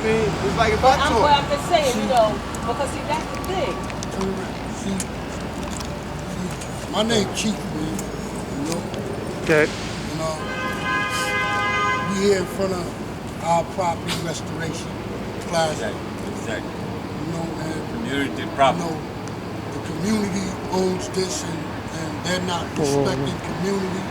mean, it's like if But I I'm just saying, you know, because see, that's the thing. My name Chief, man. You know? Okay. You know, we here in front of our property restoration plaza. Exactly. You know, and Community property. you know, the community owns this, and they're not respecting community.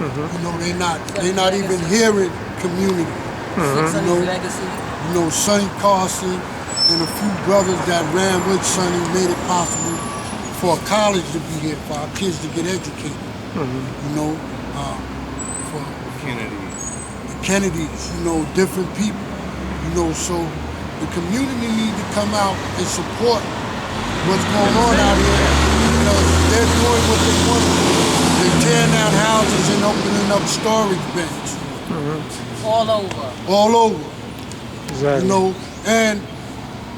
You know, they're not even hearing community. Sonny's legacy. You know, Sonny Carson and a few brothers that ran with Sonny made it possible for a college to be here, for our kids to get educated. You know, for the Kennedys, you know, different people. You know, so the community need to come out and support what's going on out here, because they're doing what they want to do. They're tearing down houses and opening up storage bins. All over. All over. Exactly. You know, and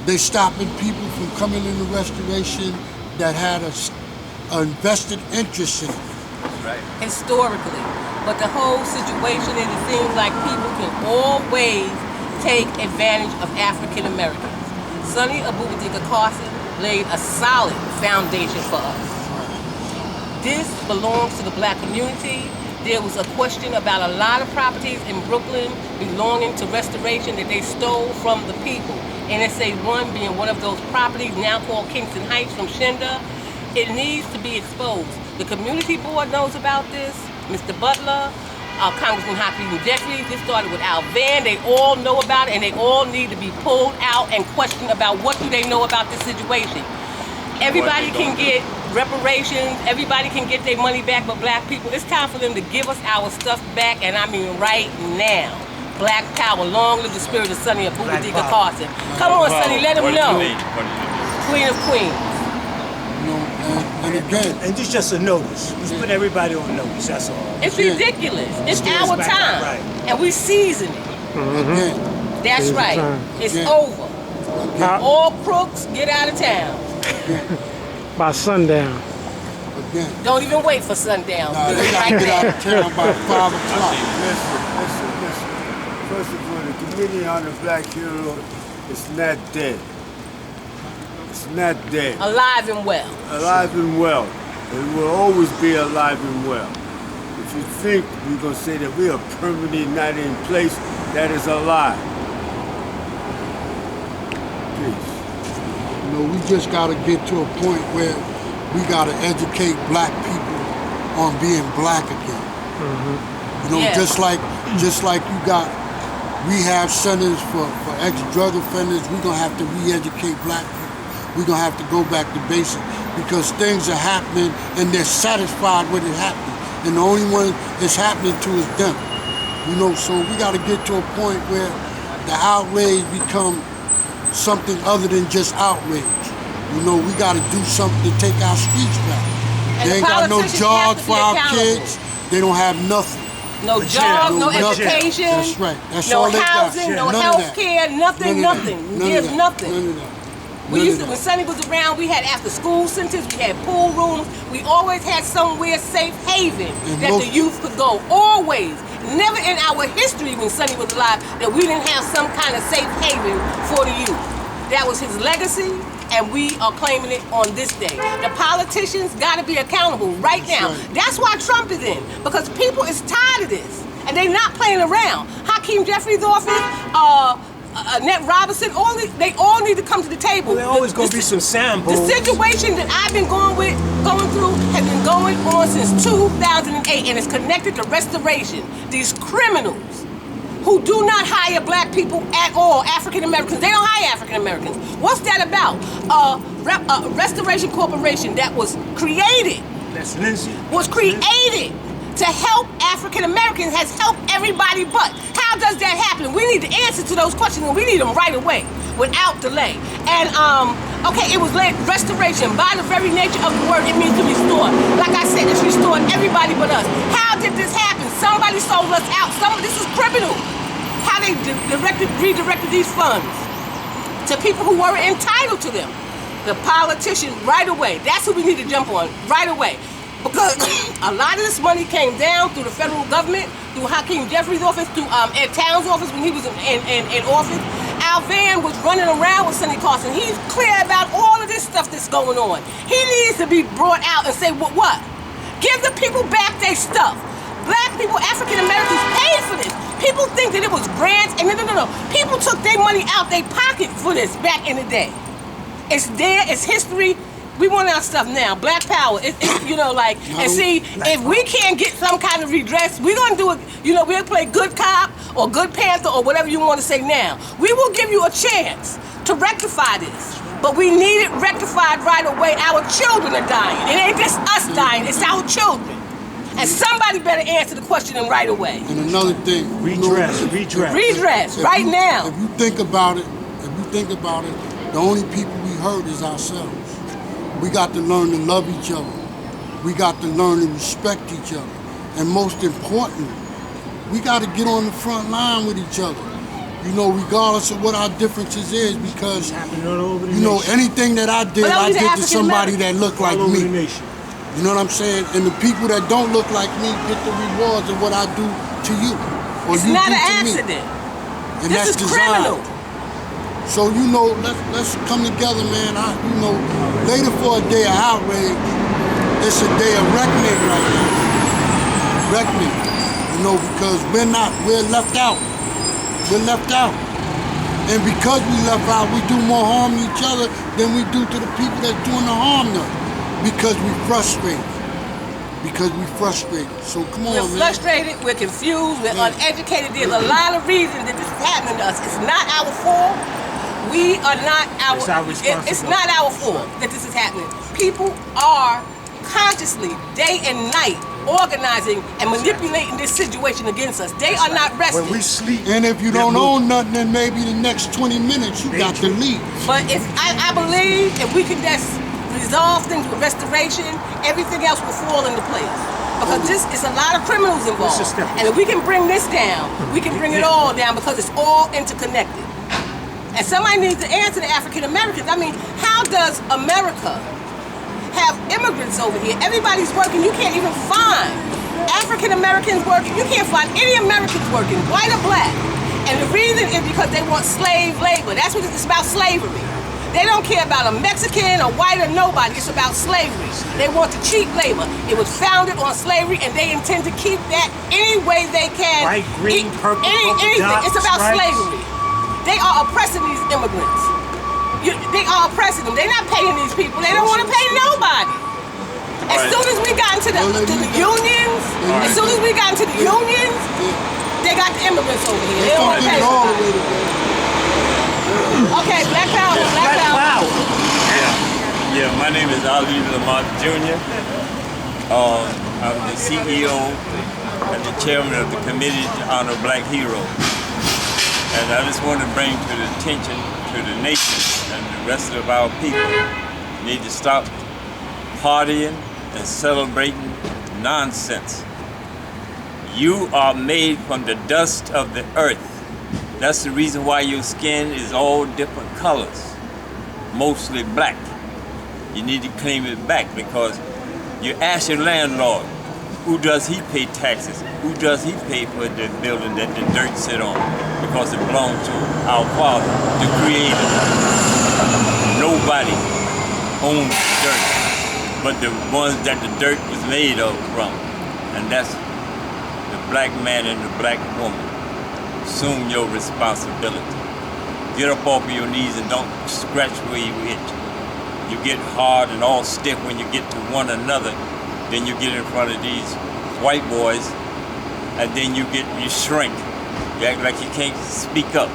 they stopping people from coming into restoration that had a vested interest in it. Right. Historically. But the whole situation is, it seems like people can always take advantage of African Americans. Sonny Abubadika Carson laid a solid foundation for us. This belongs to the black community. There was a question about a lot of properties in Brooklyn belonging to restoration that they stole from the people. NSA 1 being one of those properties now called Kingston Heights from Shinda. It needs to be exposed. The community board knows about this. Mr. Butler, Congressman Hakeem Jeffries, this started with Al Van. They all know about it, and they all need to be pulled out and questioned about what do they know about this situation. Everybody can get reparations, everybody can get their money back, but black people, it's time for them to give us our stuff back, and I mean right now. Black power, long live the spirit of Sonny Abubadika Carson. Come on, Sonny, let him know. Queen of Queens. You know, and again, And this is just a notice. Let's put everybody on notice, that's all. It's ridiculous. It's Let's our back time, up, right. and we season it. again, That's It's right. time. It's Yeah. over. How- All crooks, get out of town. By sundown. again. Don't even wait for sundown. Nah, Do they it gotta right get out now. of town by 5 o'clock. Listen. First of all, the committee on the black hero is not dead. It's not dead. Alive and well. Alive and well. It will always be alive and well. If you think we're going to say that we are permanently not in place, that is a lie. Peace. You know, we just gotta get to a point where we gotta educate black people on being black again. You know, Yes. just like you got rehab centers for ex-drug offenders, we're gonna have to re-educate black people. We're gonna have to go back to basics, because things are happening and they're satisfied with it happening. And the only one it's happening to is them. You know, so we gotta get to a point where the outrage become something other than just outrage. You know, we gotta do something to take our streets back. And They the ain't got no politicians jobs have to for be our accountable. kids. They don't have nothing. No jobs, no nothing. education. That's right. That's no all they got. housing, no None of health that. care, nothing, None of nothing. that. There's None of that. nothing. None of that. We None used of to, when that. Sonny was around, we had after school centers, we had pool rooms, we always had somewhere safe haven And that most- the youth could go. Always. Never in our history when Sonny was alive that we didn't have some kind of safe haven for the youth. That was his legacy, and we are claiming it on this day. The politicians gotta be accountable right now. right. That's why Trump is in, because people is tired of this, and they not playing around. Hakeem Jeffries' office, Annette Robinson, they all need to come to the table. Well, there always gonna be The- some samples. The situation that I've been going through has been going on since 2008, and it's connected to restoration. These criminals who do not hire black people at all, African Americans. They don't hire African Americans. What's that about? Restoration Corporation that was created That's Lindsay. to help African Americans, has helped everybody but. How does that happen? We need the answer to those questions, and we need them right away, without delay. And okay, it was led restoration. By the very nature of the word, it means to restore. Like I said, it's restored everybody but us. How did this happen? Somebody sold us out. This is criminal. How they redirected these funds to people who weren't entitled to them. The politicians, right away. That's who we need to jump on, right away. Because a lot of this money came down through the federal government, through Hakeem Jeffries' office, through Ed Town's office when he was in office. Alvan was running around with Sonny Carson. He's clear about all of this stuff that's going on. He needs to be brought out and say, what? Give the people back their stuff. Black people, African Americans paid for this. People think that it was grants, and no. People took their money out their pocket for this back in the day. It's there, it's history. We want our stuff now. Black power. It's and see, if we can't get some kind of redress, we're gonna do it, we'll play good cop or good panther or whatever you want to say now. We will give you a chance to rectify this. But we need it rectified right away. Our children are dying. It ain't just us dying, it's our children. And somebody better answer the question right away. And another thing. Redress. Redress, right now. If you think about it, the only people we hurt is ourselves. We got to learn to love each other. We got to learn to respect each other. And most importantly, we got to get on the front line with each other. Regardless of what our differences is, because, anything that I did to somebody that looked like me. You know what I'm saying? And the people that don't look like me get the rewards of what I do to you. Or it's you not do an to accident. Me. And this that's is criminal. So, let's come together, man. Later for a day of outrage, it's a day of reckoning right now. Reckoning. Because we're left out. We're left out. And because we left out, we do more harm to each other than we do to the people that's doing the harm to us. Because we frustrated. So come on, man. We're frustrated, we're confused, we're uneducated. There's a lot of reasons that this is happening to us. It's not our fault. We are not our responsibility. It's not our fault that this is happening. People are consciously, day and night, organizing and manipulating this situation against us. They are not resting. When we sleep. And if you don't own nothing, then maybe the next 20 minutes you got to leave. But I believe if we can just resolve things with restoration, everything else will fall into place. Because this is a lot of criminals involved. And if we can bring this down, we can bring it all down because it's all interconnected. And somebody needs to answer the African Americans. I mean, how does America have immigrants over here? Everybody's working. You can't even find African Americans working. You can't find any Americans working, white or black. And the reason is because they want slave labor. That's what it's about, slavery. They don't care about a Mexican or white or nobody. It's about slavery. They want the cheap labor. It was founded on slavery, and they intend to keep that any way they can. White, green, purple, anything. It's about slavery. They are oppressing these immigrants. They are oppressing them. They're not paying these people. They don't want to pay nobody. As soon as we got into the unions, they got the immigrants over here. They don't want to pay nobody. Okay, Black Power, Black Power. Yeah, my name is Ali Lamont Jr. I'm the CEO and the chairman of the Committee to Honor Black Heroes. And I just want to bring to the attention to the nation and the rest of our people, need to stop partying and celebrating nonsense. You are made from the dust of the earth. That's the reason why your skin is all different colors, mostly black. You need to claim it back because you ask your landlord, who does he pay taxes? Who does he pay for the building that the dirt sit on? Because it belongs to our Father, the Creator. Nobody owns the dirt, but the ones that the dirt was made of from. And that's the black man and the black woman. Assume your responsibility. Get up off of your knees and don't scratch where you itch. You get hard and all stiff when you get to one another. Then you get in front of these white boys, and then you shrink. You act like you can't speak up.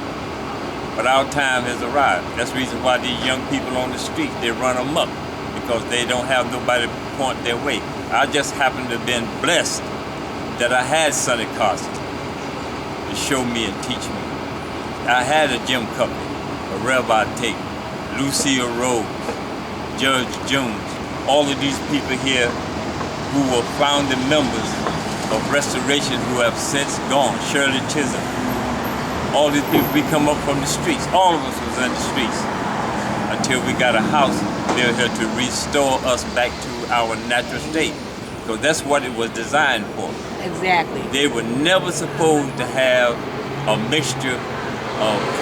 But our time has arrived. That's the reason why these young people on the street, they run amok, because they don't have nobody to point their way. I just happen to have been blessed that I had Sonny Carson to show me and teach me. I had a Jim Company, a Rabbi Tate, Lucille Rose, Judge Jones, all of these people here who were founding members of Restoration who have since gone, Shirley Chisholm. All these people, we come up from the streets. All of us was in the streets until we got a house. They're here to restore us back to our natural state, because that's what it was designed for. Exactly. They were never supposed to have a mixture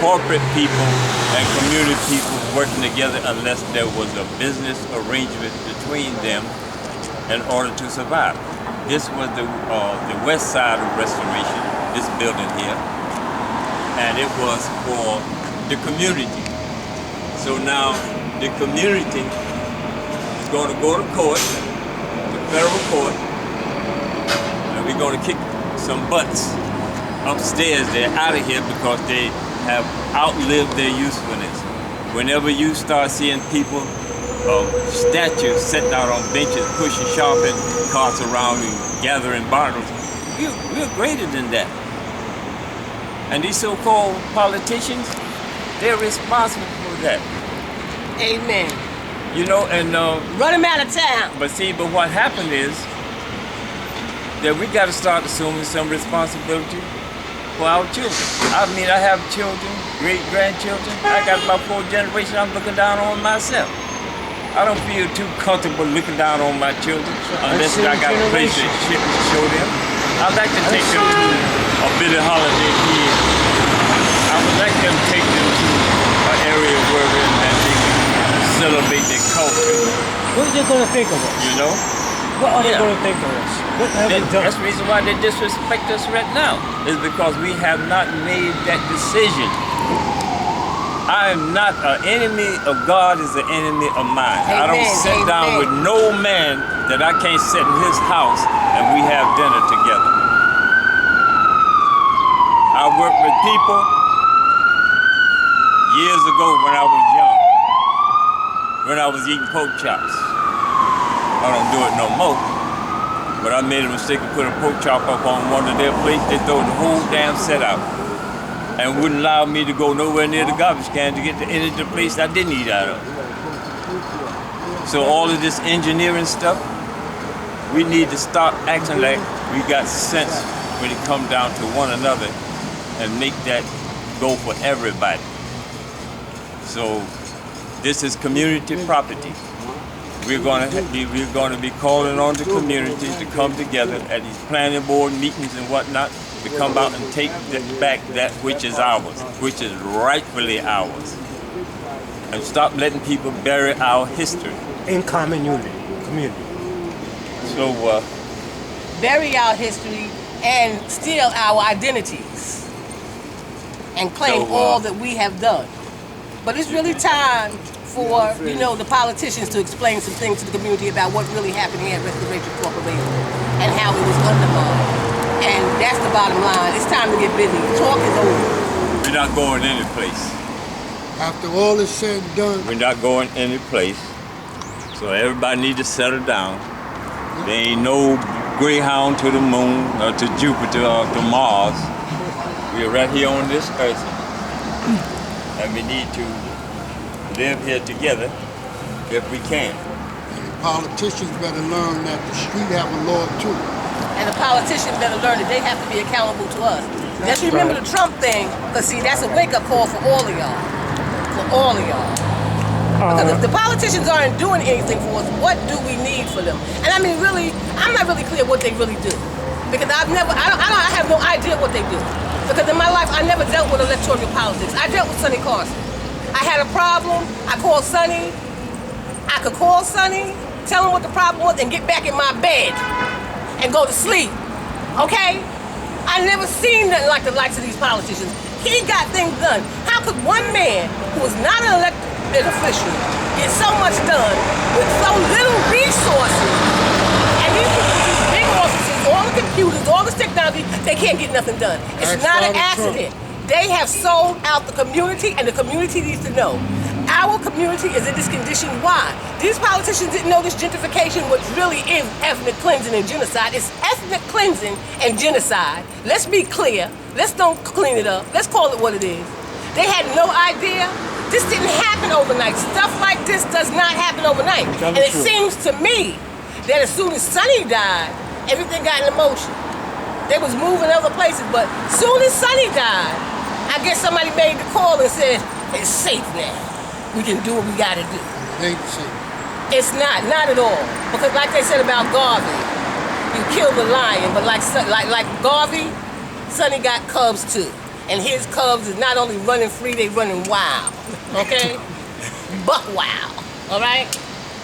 corporate people and community people working together unless there was a business arrangement between them in order to survive. This was the west side of Restoration, this building here, and it was for the community. So now the community is going to go to court, the federal court, and we're going to kick some butts upstairs. They're out of here because they have outlived their usefulness. Whenever you start seeing people, statues sitting out on benches, pushing shopping carts around and gathering bottles, we're greater than that. And these so-called politicians, they're responsible for that. Amen. You know, and Run them out of town. but what happened is that we got to start assuming some responsibility for our children. I mean, I have children, great-grandchildren. I got about 4 generations I'm looking down on myself. I don't feel too comfortable looking down on my children unless I got a place to show them. I'd like to take them to a Billie Holiday here. I would like them to take them to an area where they can celebrate their culture. What are they going to think of us? You know? What are they going to think of us? What have we done? That's the reason why they disrespect us right now, is because we have not made that decision. I am not an enemy of God, is an enemy of mine. I don't sit down with no man that I can't sit in his house and we have dinner together. I worked with people years ago when I was young, when I was eating pork chops. I don't do it no more. But I made a mistake and put a pork chop up on one of their plates. They throw the whole damn set out and wouldn't allow me to go nowhere near the garbage can to get to any of the place I didn't eat out of. So all of this engineering stuff, we need to start acting like we got sense when it comes down to one another and make that go for everybody. So this is community property. We're going to be calling on the communities to come together at these planning board meetings and whatnot to come out and take back that which is ours, which is rightfully ours, and stop letting people bury our history. In common unity, community. So, Bury our history and steal our identities and claim all that we have done. But it's really time for, you know, the politicians to explain some things to the community about what really happened here at Restoration Corporation and how it was undermined. And that's the bottom line. It's time to get busy. Talk is over. we're not going any place. After all is said and done, We're not going any place. So everybody need to settle down. There ain't no Greyhound to the moon or to Jupiter or to Mars. We're right here on this earth. And we need to live here together if we can. politicians better learn that the street have a Lord too. And the politicians better learn that they have to be accountable to us. Just remember the Trump thing, because see, that's a wake-up call for all of y'all. For all of y'all. Because if the politicians aren't doing anything for us, what do we need for them? And I mean, really, I'm not really clear what they really do. Because I have no idea what they do. Because in my life, I never dealt with electoral politics. I dealt with Sonny CARSON. I had a problem, I called Sonny. I could call Sonny, tell him what the problem was, and get back in my bed and go to sleep, okay? I never seen nothing like the likes of these politicians. He got things done. How could one man who was not an elected official get so much done with so little resources? And these big offices, all the computers, all this technology, they can't get nothing done. It's not an accident. They have sold out the community, and the community needs to know. Our community is in this condition. Why? These politicians didn't know this gentrification, which really is ethnic cleansing and genocide. It's ethnic cleansing and genocide. Let's be clear. Let's don't clean it up. Let's call it what it is. They had no idea. This didn't happen overnight. Stuff like this does not happen overnight. And it seems to me that as soon as Sonny died, everything got in motion. They was moving other places, but as soon as Sonny died, I guess somebody made the call and said, it's safe now. We can do what we gotta do. They say. It's not at all. Because like they said about Garvey, you killed the lion, but like Garvey, Sonny got cubs too. And his cubs is not only running free, they running wild. Okay? Buck wild. All right?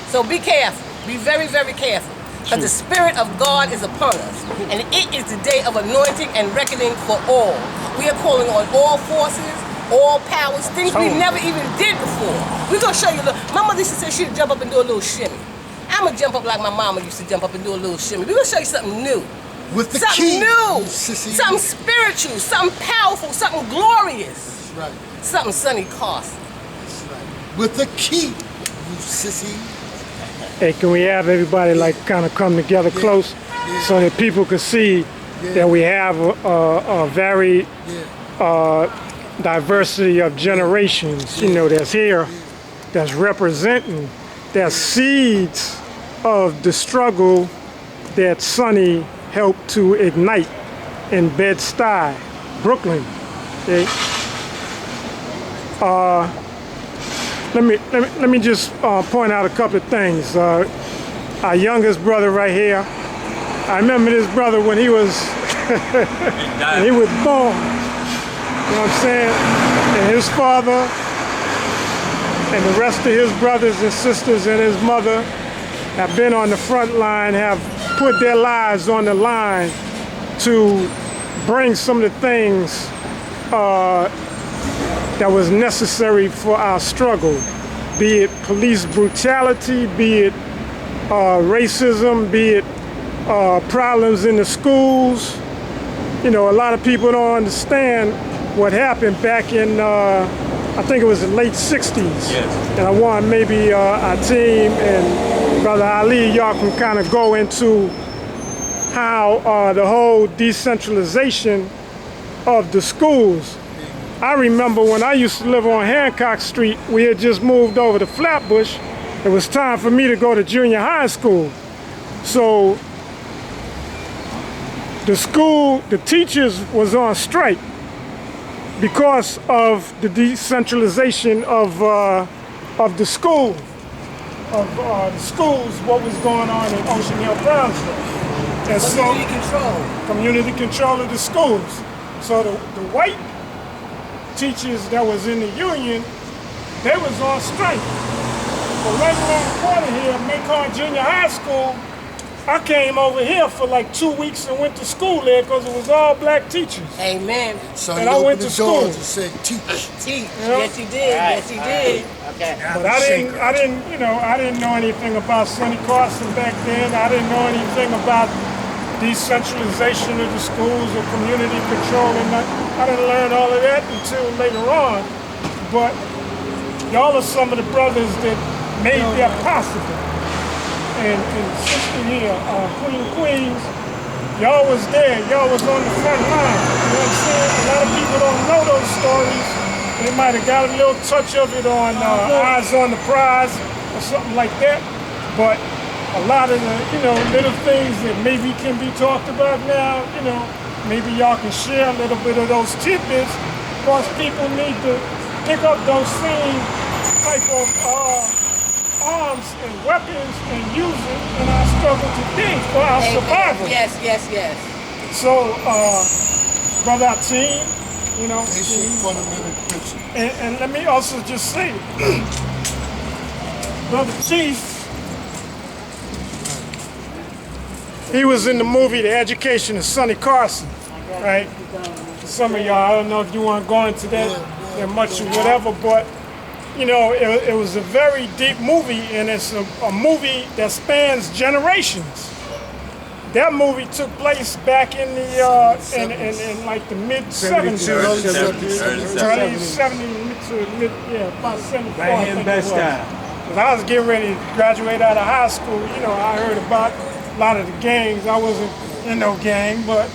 So be careful. Be very, very careful. Because the Spirit of God is upon us. And it is the day of anointing and reckoning for all. We are calling on all forces, all powers, things we never even did before. We're going to show you. My mother used to say she'd jump up and do a little shimmy. I'm going to jump up like my mama used to jump up and do a little shimmy. We're going to show you something new. With the something key, new, sissy. something spiritual, something powerful, something glorious. That's right. Something Sonny Carson. That's right. With the key, you sissy. Hey, can we have everybody like kind of come together close so that people can see that we have a very diversity of generations, you know, that's here, that's representing, that's seeds of the struggle that Sonny helped to ignite in Bed-Stuy, Brooklyn. Okay? Let me just point out a couple of things. Our youngest brother right here. I remember this brother when he was when he was born. You know what I'm saying? And his father and the rest of his brothers and sisters and his mother have been on the front line, have put their lives on the line to bring some of the things that was necessary for our struggle, be it police brutality, be it racism, be it problems in the schools. You know, a lot of people don't understand what happened back in, I think it was the late 60s. Yes. And I want maybe our team and Brother Ali, y'all can kind of go into how the whole decentralization of the schools. I remember when I used to live on Hancock Street, we had just moved over to Flatbush. It was time for me to go to junior high school. So the school, the teachers was on strike because of the decentralization of the school, the schools, what was going on in Ocean Hill, Brownsville. And community control of the schools. So the white teachers that was in the union, they was on strike. But right around the corner here, Macon Junior High School, I came over here for like 2 weeks and went to school there because it was all black teachers. Amen. So and I went to school. And said, teach. Teach. You know? Yes, he did. Yes, he did. Okay. But I didn't know anything about Sonny Carson back then. I didn't know anything about decentralization of the schools or community control, and I didn't learn all of that until later on. But y'all are some of the brothers that made that possible. And sister here, Queens, y'all was there. Y'all was on the front line. You know what I'm saying? A lot of people don't know those stories. They might have got a little touch of it on Eyes on the Prize or something like that. But a lot of the, little things that maybe can be talked about now, maybe y'all can share a little bit of those tidbits, because people need to pick up those same type of arms and weapons and use it in our struggle today for our survival. Yes, yes, yes. So, Brother Ateen, Basic fundamental principle. and let me also just say, Brother Chief, he was in the movie The Education of Sonny Carson, right? Some of y'all, I don't know if you want to go into that much or whatever, but it was a very deep movie, and it's a movie that spans generations. That movie took place back in the in like the mid 70s, early 70s to mid, about 74. Right here in Bed-Stuy. Because I was getting ready to graduate out of high school. I heard about a lot of the gangs. I wasn't in no gang, but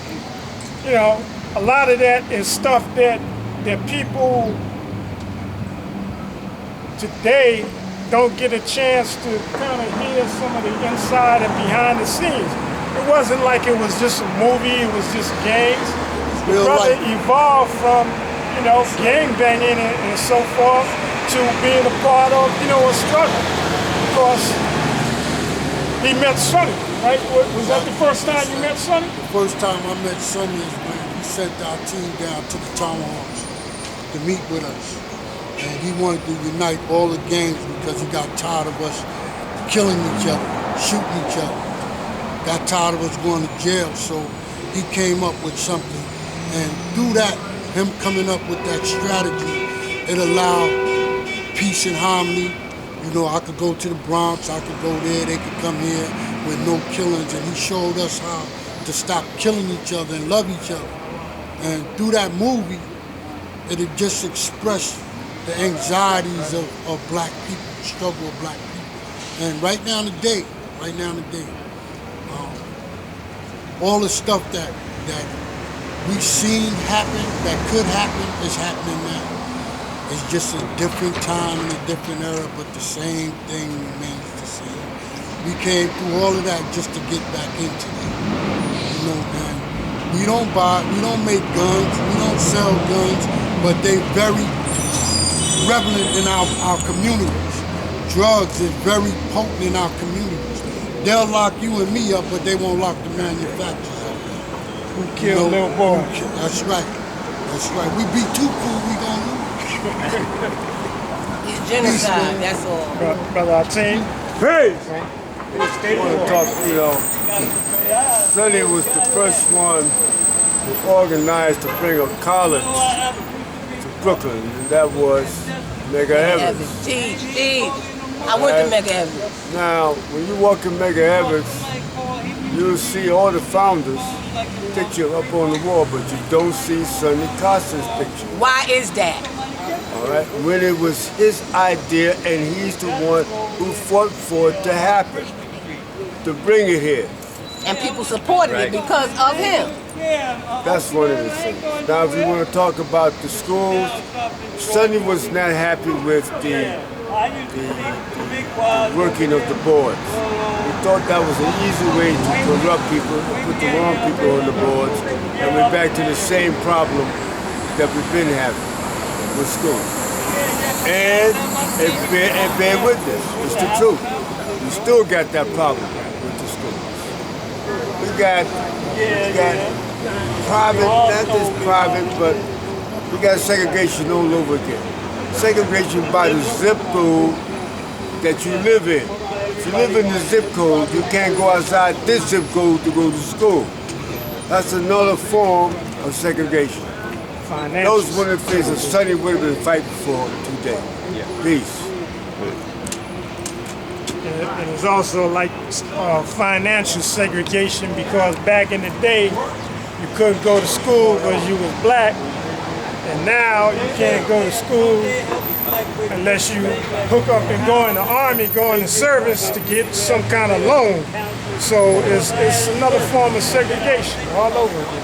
a lot of that is stuff that people today don't get a chance to kind of hear some of the inside and behind the scenes. It wasn't like it was just a movie, it was just gangs. The brother evolved from, gang banging and so forth to being a part of, a struggle. Because he met Sonny, right? Was that the first time you met Sonny? The first time I met Sonny is when we sent our team down to the tomahawks to meet with us. And he wanted to unite all the gangs because he got tired of us killing each other, shooting each other. Got tired of us going to jail, so he came up with something. And through that, him coming up with that strategy, it allowed peace and harmony. You know, I could go to the Bronx, I could go there, they could come here with no killings, and he showed us how to stop killing each other and love each other. And through that movie, it had just expressed the anxieties of black people, the struggle of black people. And right now today, all the stuff that we've seen happen, that could happen, is happening now. It's just a different time and a different era, but the same thing remains the same. We came through all of that just to get back into that. You know, and we don't make guns, we don't sell guns, but they very prevalent in our communities. Drugs is very potent in our communities. They'll lock you and me up, but they won't lock the manufacturers up. Who killed little boy? That's right. That's right. We be too cool, we gonna lose. It's genocide, that's all. Brother Ateen. Hey! I want to talk, you know, Sonny was the first one who organized to bring a college to Brooklyn, and that was Medgar Evers. Teach. I went to Medgar Evers. Now, when you walk in Medgar Evers, you'll see all the founders' picture up on the wall, but you don't see Sonny Carson's picture. Why is that? All right, when it was his idea, and he's the one who fought for it to happen, to bring it here. And people supported it because of him. That's one of the things. Now, if you want to talk about the schools, Sonny was not happy with the working of the boards. We thought that was an easy way to corrupt people, to put the wrong people on the boards, and we're back to the same problem that we've been having with schools. And bear witness, it's the truth. We still got that problem with the schools. We got private, not just private, but we got segregation all over again. Segregation by the zip code that you live in. If you live in the zip code, you can't go outside this zip code to go to school. That's another form of segregation. Those were the things that Sonny would have been fighting for today. Peace. And it's also like financial segregation, because back in the day, you couldn't go to school because you was black, and now you can't go to school unless you hook up and go in the army, go in the service to get some kind of loan. So it's another form of segregation all over again.